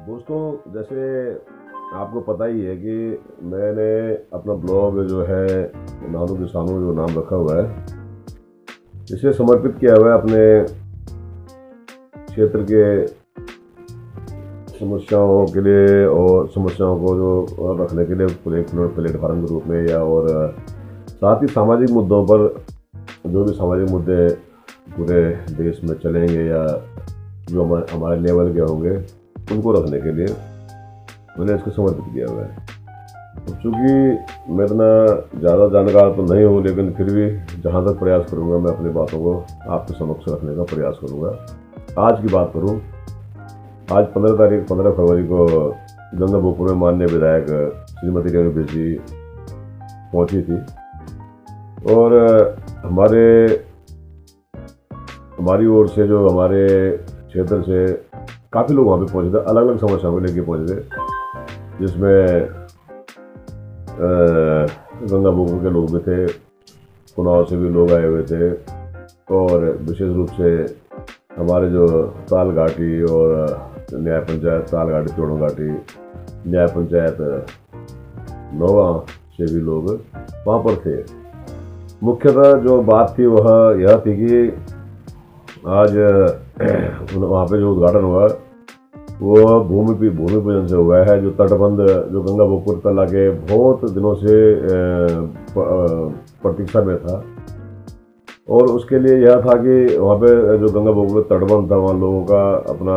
दोस्तों, जैसे आपको पता ही है कि मैंने अपना ब्लॉग जो है नानू किसानों जो नाम रखा हुआ है, इसे समर्पित किया हुआ है अपने क्षेत्र के समस्याओं के लिए और समस्याओं को जो रखने के लिए प्लेटफार्म के रूप में या और साथ ही सामाजिक मुद्दों पर जो भी सामाजिक मुद्दे पूरे देश में चलेंगे या जो हमारे लेवल के होंगे उनको रखने के लिए मैंने इसको समर्पित किया हुआ है। चूँकि मैं इतना ज़्यादा जानकार तो नहीं हूँ, लेकिन फिर भी जहाँ तक प्रयास करूँगा मैं अपनी बातों को आपके समक्ष रखने का प्रयास करूँगा। आज की बात करूँ, आज 15 फरवरी को गंगापुर में माननीय विधायक श्रीमती रेणु बेस जी पहुँची थी और हमारी ओर से जो हमारे क्षेत्र से काफ़ी लोग वहाँ पे पहुँचे थे, अलग अलग समस्याओं को लेके पहुँचे थे, जिसमें गंगापुर के लोग भी थे, कुनाव से भी लोग आए हुए थे और विशेष रूप से हमारे जो ताल घाटी और न्याय पंचायत ताल घाटी चोड़ों घाटी न्याय पंचायत नोवा से भी लोग वहाँ पर थे। मुख्यतः जो बात थी वह यह थी कि आज वहाँ पे जो उद्घाटन हुआ वो भूमि पूजन से हुआ है, जो तटबंध जो गंगापुर तला के बहुत दिनों से प्रतीक्षा में था। और उसके लिए यह था कि वहाँ पे जो गंगापुर तटबंध था वहाँ लोगों का अपना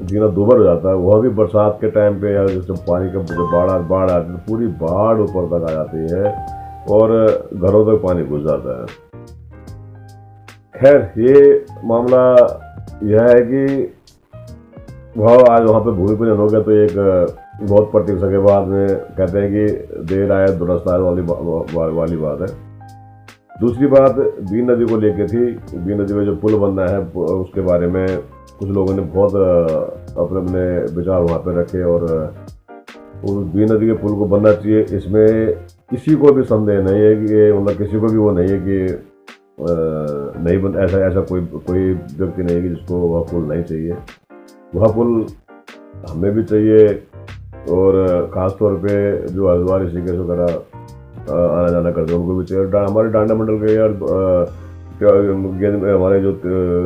जीना दूभर हो जाता है। वह भी बरसात के टाइम पे या जब पानी का जब बाढ़ आती है, पूरी बाढ़ ऊपर तक आ जाती है और घरों तक पानी घुस जाता है। खैर, ये मामला यह है कि वह आज वहाँ पे भूमि पूजन हो गया, तो एक बहुत प्रतीक्षा के बाद में कहते हैं कि देर आए दुरुस्त आए वाली बात है। दूसरी बात बीन नदी को लेके थी। बीन नदी में जो पुल बनना है उसके बारे में कुछ लोगों ने बहुत अपने अपने विचार वहाँ पे रखे और उस बीन नदी के पुल को बनना चाहिए। इसमें किसी को भी संदेह नहीं है कि मतलब किसी को भी वो नहीं है कि नहीं बन ऐसा कोई व्यक्ति नहीं है कि जिसको वह पुल नहीं चाहिए। वह पुल हमें भी चाहिए और ख़ास तौर पे जो हरिद्वार ऋषिकेश वगैरह आना जाना करते हैं उनको भी चाहिए। हमारे डांडा मंडल के यार हमारे जो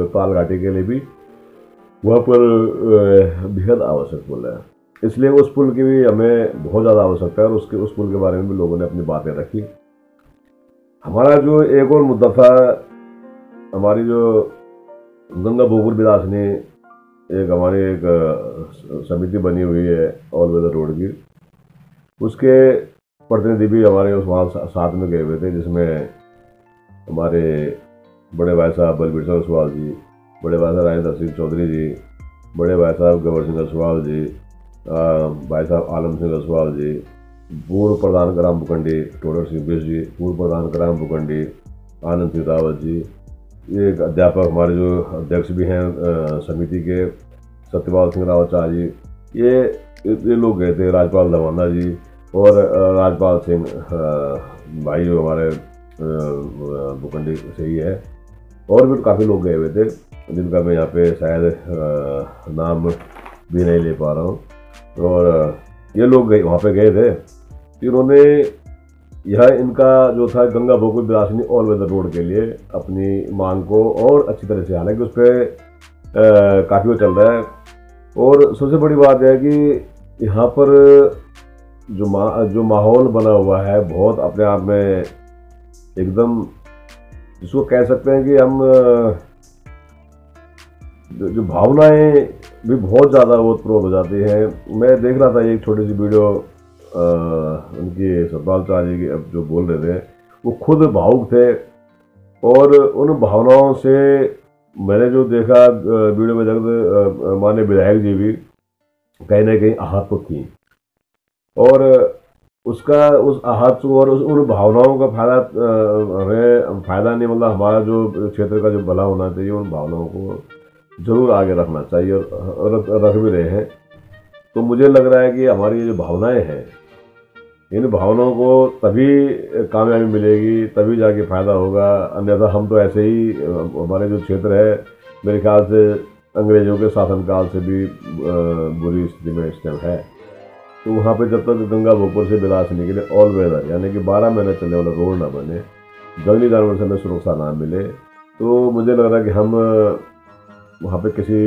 ताल घाटी के लिए भी वह पुल बेहद आवश्यक पुल है, इसलिए उस पुल की भी हमें बहुत ज़्यादा आवश्यकता है और उस पुल के बारे में भी लोगों ने अपनी बातें रखी। हमारा जो एक और मुद्दा था, हमारी जो गंगापुर विलासनी हमारी एक समिति बनी हुई है ऑल वेदर रोड की, उसके प्रतिनिधि भी हमारे उस वहाँ साथ में गए हुए थे, जिसमें हमारे बड़े भाई साहब बलबीर सिंह सवाल जी, बड़े भाई साहब राजेंद्र सिंह चौधरी जी, बड़े भाई साहब गवर सिंह सवाल जी, भाई साहब आलम सिंह सवाल जी, पूर्व प्रधान ग्राम भूखंडी टोडर सिंह बेस जी, पूर्व प्रधान ग्राम भूखंडी आनंद सिंह रावत जी, ये अध्यापक हमारे जो अध्यक्ष भी हैं समिति के सत्यपाल सिंह रावत शाह जी, ये लोग गए थे, राजपाल दवाना जी और राजपाल सिंह भाई जो हमारे भूखंडी से ही है, और भी काफ़ी लोग गए हुए थे जिनका मैं यहाँ पे शायद नाम भी नहीं ले पा रहा हूँ। और ये लोग वहाँ पे गए थे, इन्होंने यह इनका जो था गंगापुर विलासनी ऑल वेदर रोड के लिए अपनी मांग को और अच्छी तरह से, हालांकि उस पर काफ़ी वो चल रहा है। और सबसे बड़ी बात है कि यहाँ पर जो माहौल बना हुआ है बहुत अपने आप में एकदम, जिसको कह सकते हैं कि हम जो भावनाएं भी बहुत ज़्यादा ओतप्रोत हो जाती हैं। मैं देख रहा था एक छोटी सी वीडियो उनकी सतपाल शाह जी की, अब जो बोल रहे थे वो खुद भावुक थे और उन भावनाओं से मैंने जो देखा वीडियो में जगत माननीय विधायक जी भी कहीं ना कहीं आहत तो थी और उस आहत और उन भावनाओं का हमें फ़ायदा नहीं, मतलब हमारा जो क्षेत्र का जो भला होना चाहिए उन भावनाओं को जरूर आगे रखना चाहिए और रख भी रहे हैं। तो मुझे लग रहा है कि हमारी जो भावनाएं हैं, इन भावनाओं को तभी कामयाबी मिलेगी, तभी जाके फ़ायदा होगा, अन्यथा हम तो ऐसे ही हमारे जो क्षेत्र है मेरे ख्याल से अंग्रेजों के शासनकाल से भी बुरी स्थिति में इस टाइम है। तो वहाँ पे जब तक गंगा भोगपुर से बिलास निकले ऑल वेदर यानी कि 12 महीने चलने वाला रोड ना बने, जंगली जानवर से हमें सुरक्षा ना मिले, तो मुझे लग रहा है कि हम वहाँ पे किसी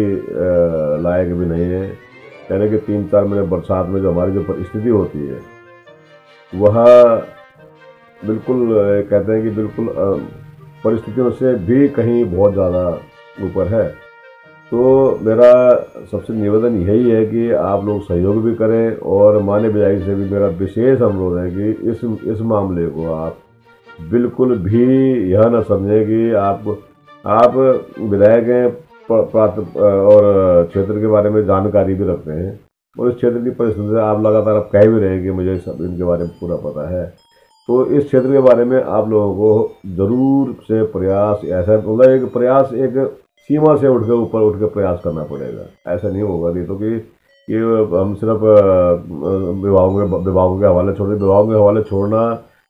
लायक भी नहीं है। यानी कि 3-4 महीने बरसात में जो हमारी जो परिस्थिति होती है वह बिल्कुल कहते हैं कि बिल्कुल परिस्थितियों से भी कहीं बहुत ज़्यादा ऊपर है। तो मेरा सबसे निवेदन यही है कि आप लोग सहयोग भी करें, और माननीय विधायक से भी मेरा विशेष अनुरोध है कि इस मामले को आप बिल्कुल भी यह न समझें कि आप विधायक हैं और क्षेत्र के बारे में जानकारी भी रखते हैं, और इस क्षेत्र की परिस्थिति से आप लगातार आप कह भी रहे हैं कि मुझे सब इनके बारे में पूरा पता है। तो इस क्षेत्र के बारे में आप लोगों को ज़रूर से प्रयास, ऐसा मतलब एक प्रयास, एक सीमा से उठ के प्रयास करना पड़ेगा। ऐसा नहीं होगा नहीं तो कि हम सिर्फ विभागों के हवाले छोड़ दें। विभागों के हवाले छोड़ना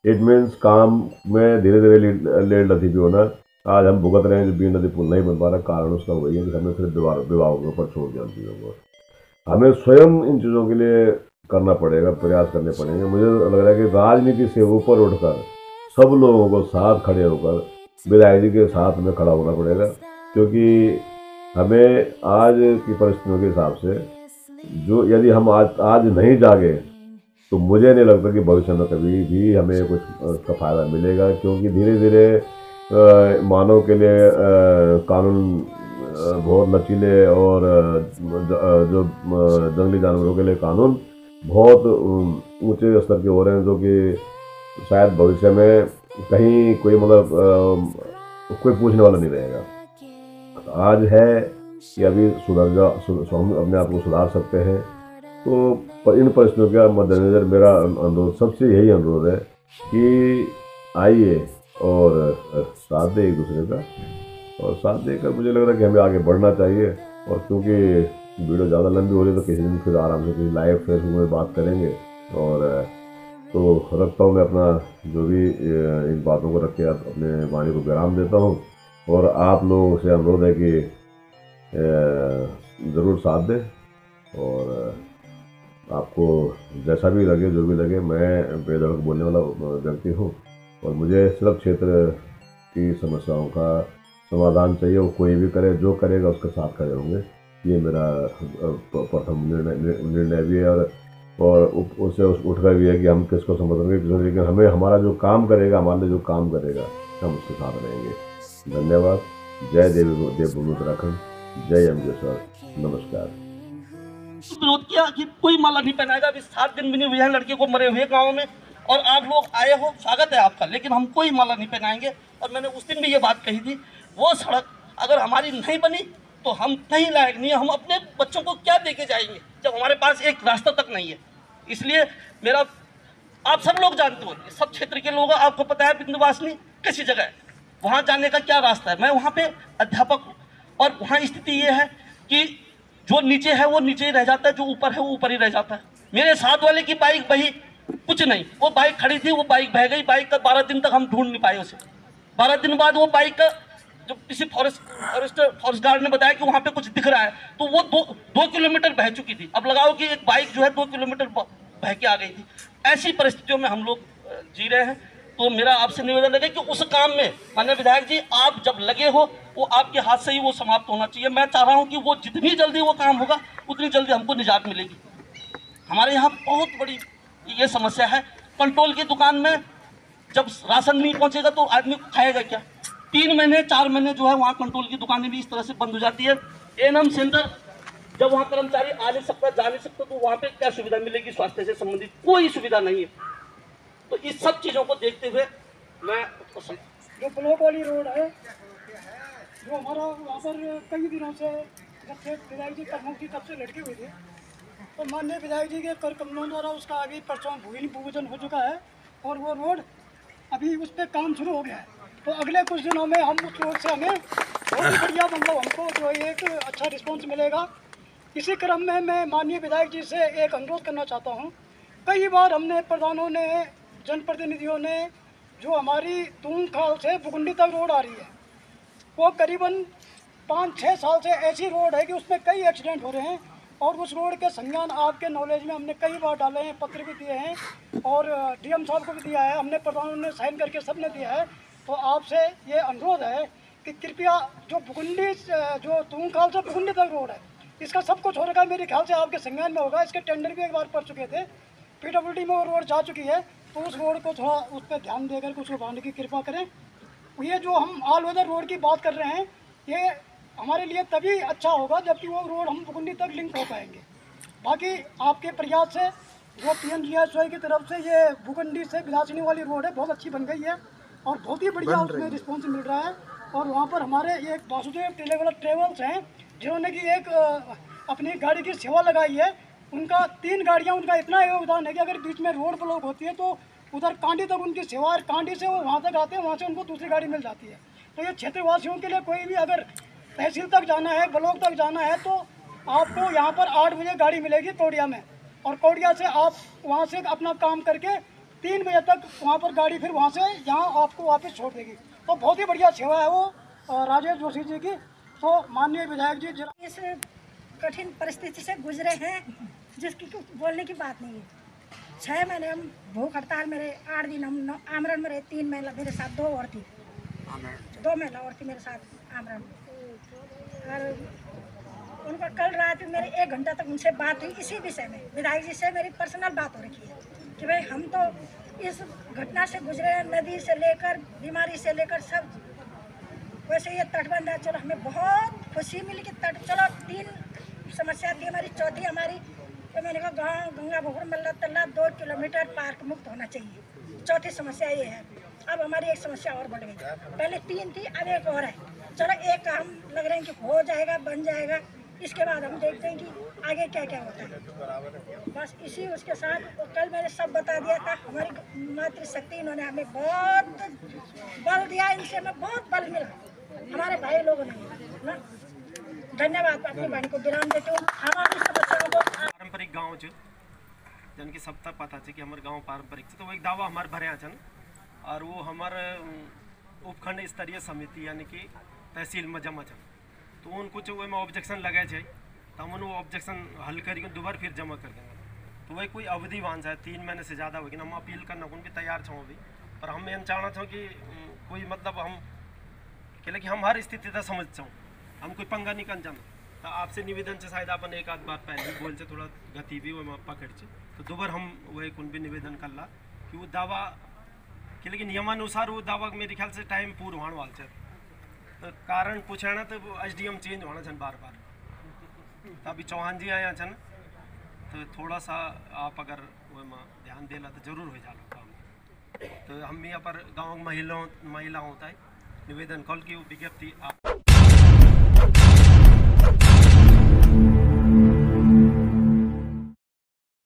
इट मीन्स काम में धीरे धीरे लेट लतीफ़ी होना। आज हम भुगत रहे हैं जो बीन नदी पुल नहीं बन पा रहा, कारण उसका वही है कि हमने सिर्फ विभागों के ऊपर छोड़ दिया उन चीज़ों को। हमें स्वयं इन चीज़ों के लिए करना पड़ेगा, प्रयास करने पड़ेंगे। मुझे लग रहा है कि राजनीति से ऊपर उठकर सब लोगों को साथ खड़े होकर विधायक जी के साथ में खड़ा होना पड़ेगा, क्योंकि हमें आज की परिस्थितियों के हिसाब से जो यदि हम आज नहीं जागे तो मुझे नहीं लगता कि भविष्य में कभी भी हमें कुछ उसका फ़ायदा मिलेगा, क्योंकि धीरे धीरे मानव के लिए कानून बहुत लचीले और जो जंगली जानवरों के लिए कानून बहुत ऊंचे स्तर के हो रहे हैं, जो कि शायद भविष्य में कहीं कोई मतलब कोई पूछने वाला नहीं रहेगा। आज है कि अभी हम अपने आप को सुधार सकते हैं। तो इन परिस्थितियों के मद्देनजर मेरा अनुरोध, सबसे यही अनुरोध है कि आइए और साथ दें एक दूसरे का, और साथ देकर मुझे लग रहा है कि हमें आगे बढ़ना चाहिए। और क्योंकि वीडियो ज़्यादा लंबी हो रही है तो किसी दिन फिर आराम से किसी लाइव फेसबुक में बात करेंगे। और तो रखता हूँ मैं अपना जो भी इन बातों को रख के अपने वाणी को विराम देता हूँ, और आप लोगों से अनुरोध है कि ज़रूर साथ दें। और आपको जैसा भी लगे, जो भी लगे, मैं बेधड़क बोलने वाला व्यक्ति हूँ, और मुझे सिर्फ क्षेत्र की समस्याओं का समाधान चाहिए। वो कोई भी करे, जो करेगा उसके साथ खड़े होंगे। ये मेरा प्रथम निर्णय भी है, और उससे उठकर भी है कि हम किसको समर्थन करें, लेकिन हमें हमारा जो काम करेगा, हमारे लिए जो काम करेगा, हम उसके साथ रहेंगे। धन्यवाद। जय देवभूमि उत्तराखंड, जय अमृतसर, नमस्कार। विरोध किया कि कोई माला नहीं पहनाएगा। अभी 7 दिन भी नहीं हुए हैं लड़के को मरे हुए गाँव में, और आप लोग आए हो, स्वागत है आपका, लेकिन हम कोई माला नहीं पहनाएंगे। और मैंने उस दिन भी ये बात कही थी, वो सड़क अगर हमारी नहीं बनी तो हम कहीं लायक नहीं है। हम अपने बच्चों को क्या दे के जाएंगे जब हमारे पास एक रास्ता तक नहीं है। इसलिए मेरा, आप सब लोग जानते हो, सब क्षेत्र के लोग, आपको पता है बिंदुवासिनी कैसी जगह है, वहाँ जाने का क्या रास्ता है। मैं वहाँ पे अध्यापक हूँ, और वहाँ स्थिति ये है कि जो नीचे है वो नीचे ही रह जाता है, जो ऊपर है वो ऊपर ही रह जाता है। मेरे साथ वाले की बाइक बही, कुछ नहीं, वो बाइक खड़ी थी, वो बाइक बह गई। बाइक का 12 दिन तक हम ढूंढ नहीं पाए उसे। 12 दिन बाद वो बाइक का, जो किसी फॉरेस्ट गार्ड ने बताया कि वहाँ पे कुछ दिख रहा है, तो वो 2 किलोमीटर बह चुकी थी। अब लगाओ कि एक बाइक जो है 2 किलोमीटर बह के आ गई थी। ऐसी परिस्थितियों में हम लोग जी रहे हैं। तो मेरा आपसे निवेदन है कि उस काम में माननीय विधायक जी, आप जब लगे हो, वो आपके हाथ से ही वो समाप्त होना चाहिए। मैं चाह रहा हूँ कि वो जितनी जल्दी वो काम होगा, उतनी जल्दी हमको निजात मिलेगी। हमारे यहाँ बहुत बड़ी ये समस्या है, कंट्रोल की दुकान में जब राशन नहीं पहुँचेगा तो आदमी खाएगा क्या। 3 महीने 4 महीने जो है वहाँ कंट्रोल की दुकानें भी इस तरह से बंद हो जाती है। एएनएम सेंटर, जब वहाँ कर्मचारी आ नहीं सकता, जा नहीं सकता, तो वहाँ पे क्या सुविधा मिलेगी? स्वास्थ्य से संबंधित कोई सुविधा नहीं है। तो इस सब चीज़ों को देखते हुए मैं, जो ब्लॉक वाली रोड है, जो हमारा वहाँ पर कई दिनों से, जब से विधायक जी कर्मों की तब से लटकी हुई थी, तो माननीय विधायक जी के कर कमलों द्वारा उसका अभी परसों भूमि पूजन हो चुका है, और वो रोड अभी उस पर काम शुरू हो गया है। तो अगले कुछ दिनों में हम उस रोड से हमें बहुत ही बढ़िया, मतलब हमको जो एक अच्छा रिस्पॉन्स मिलेगा। इसी क्रम में मैं माननीय विधायक जी से एक अनुरोध करना चाहता हूँ। कई बार हमने प्रधानों ने, जनप्रतिनिधियों ने, जो हमारी तूंग खाल से बुगुंडी तक रोड आ रही है, वो करीबन 5-6 साल से ऐसी रोड है कि उसमें कई एक्सीडेंट हो रहे हैं, और उस रोड के संज्ञान आपके नॉलेज में हमने कई बार डाले हैं, पत्र भी दिए हैं और डीएम साहब को भी दिया है, हमने प्रधान ने साइन करके सबने दिया है। तो आपसे ये अनुरोध है कि कृपया जो भुकुंडी जो तुंगखाल से भुकुंडी तक रोड है, इसका सब कुछ हो रखा है, मेरे ख्याल से आपके संज्ञान में होगा। इसके टेंडर भी एक बार पड़ चुके थे, PWD में वो रोड जा चुकी है, तो उस रोड को थोड़ा उस पर ध्यान देकर कुछ बढ़ाने की कृपा करें। ये जो हम ऑल वेदर रोड की बात कर रहे हैं, ये हमारे लिए तभी अच्छा होगा जबकि वो रोड हम भुकुंडी तक लिंक हो पाएंगे। बाकी आपके प्रयास से जो PMGSY की तरफ से ये भुकुंडी से बिलासनी वाली रोड है, बहुत अच्छी बन गई है और बहुत ही बढ़िया उसमें रिस्पॉन्स मिल रहा है। और वहाँ पर हमारे एक वासुदेव ट्रेवल्स हैं जिन्होंने कि एक अपनी गाड़ी की सेवा लगाई है। उनका 3 गाड़ियाँ, उनका इतना योगदान है कि अगर बीच में रोड ब्लॉक होती है तो उधर कांडी तक उनकी सेवा है, कांडी से वो वहाँ तक आते हैं, वहाँ से उनको दूसरी गाड़ी मिल जाती है। तो ये क्षेत्रवासियों के लिए कोई भी अगर तहसील तक जाना है, ब्लॉक तक जाना है, तो आपको यहाँ पर 8 बजे गाड़ी मिलेगी कौड़िया में, और कौड़िया से आप वहाँ से अपना काम करके 3 बजे तक वहाँ पर गाड़ी फिर वहाँ से यहाँ आपको वापस छोड़ देगी। तो बहुत ही बढ़िया सेवा है वो राजेश जोशी जी की। तो माननीय विधायक जी इस कठिन परिस्थिति से गुजरे हैं जिसकी कुछ बोलने की बात नहीं है। 6 महीने हम भूख हड़ताल, मेरे 8 दिन हम आमरण में रहे, 3 महिला मेरे साथ 2 और थी, 2 महिला और थी मेरे साथ आमरण में। और उनका कल रात मेरे 1 घंटा तक उनसे बात हुई इसी विषय में। विधायक जी से मेरी पर्सनल बात हो रखी है कि भाई हम तो इस घटना से गुजरे हैं, नदी से लेकर बीमारी से लेकर सब। वैसे ये तटबंध है, चलो हमें बहुत खुशी मिली कि तट, चलो 3 समस्या थी हमारी, चौथी हमारी तो मैंने कहा गाँव गंगा भोर मल्ला तल्ला 2 किलोमीटर पार्क मुक्त होना चाहिए। चौथी समस्या ये है। अब हमारी एक समस्या और बढ़ गई, पहले 3 थी, अब एक और है। चलो एक हम लग रहे हैं कि हो जाएगा, बन जाएगा, इसके बाद हम देखते हैं कि आगे क्या क्या होता है। बस इसी उसके साथ कल मैंने सब बता दिया था। हमारी मातृशक्ति इन्होंने हमें बहुत बल दिया, इनसे हमें बहुत बल मिला, हमारे भाई लोगों ने ना। धन्यवाद। अपनी वाणी को विराम देते हूँ। हमारी समस्याओं को पारंपरिक गाँव जो जन की सब तक पता है कि हमारे गाँव पारंपरिक है, तो वो एक दावा हमारे भरे छन और वो हमारे उपखंड स्तरीय समिति यानी कि तहसील में जमा छन। तो उन कुछ वो ऑब्जेक्शन लगे छे, तो हम वो ऑब्जेक्शन हल करके दोबारा फिर जमा कर देंगे। तो वही कोई अवधि वांझ है 3 महीने से ज़्यादा होगी, हम अपील करना भी तैयार छो अभी। पर हम ये चाहना छो कि कोई मतलब हम कि हम हर स्थिति तक समझ छो, हम कोई पंगा नहीं कर जाना। तो आपसे निवेदन से शायद अपन एक आध बार पहले बोल से थोड़ा गति भी वो पकड़ से, तो दोबारा हम वही कुन भी निवेदन कर ला कि वो दावा कि लेकिन नियमानुसार वो दावा मेरे ख्याल से टाइम पूर्ण होने वाला है। तो कारण पूछना तो SDM चेंज होना छन बार बार। तो अभी चौहान जी आया छन, तो थोड़ा सा आप अगर वो ध्यान देला तो जरूर हो जाला काम। तो हम यहाँ पर गाँव महिलाओं होता है निवेदन कल की विज्ञप्ति आप